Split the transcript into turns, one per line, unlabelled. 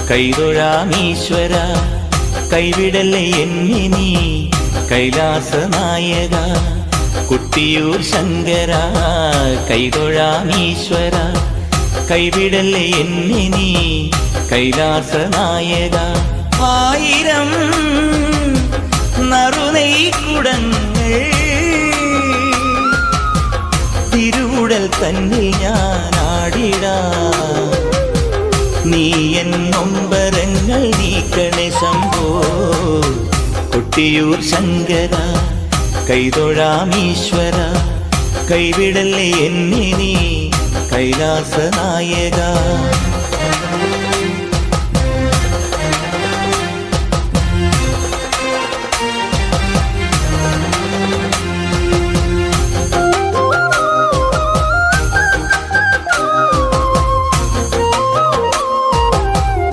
കൈതൊഴാമീശ്വര കൈവിടല്ലേ എന്നെ നീ കൈലാസനായക കുട്ടിയൂർ ശങ്കര കൈതൊഴാമീശ്വര കൈവിടല്ലേ എന്നെ നീ കൈലാസനായക ആയിരം നറുനെയ്ക്കുടങ്ങൾ തിരുവുടൽ തന്നിൽ ഞാൻ ആടിടാം നീ എൻ നൊമ്പരങ്ങൾ നീക്കണേ ശംഭോ കൊട്ടിയൂർ ശങ്കര കൈതൊഴാമീശ്വര കൈവിടല്ലേ എന്നെ നീ കൈലാസനായക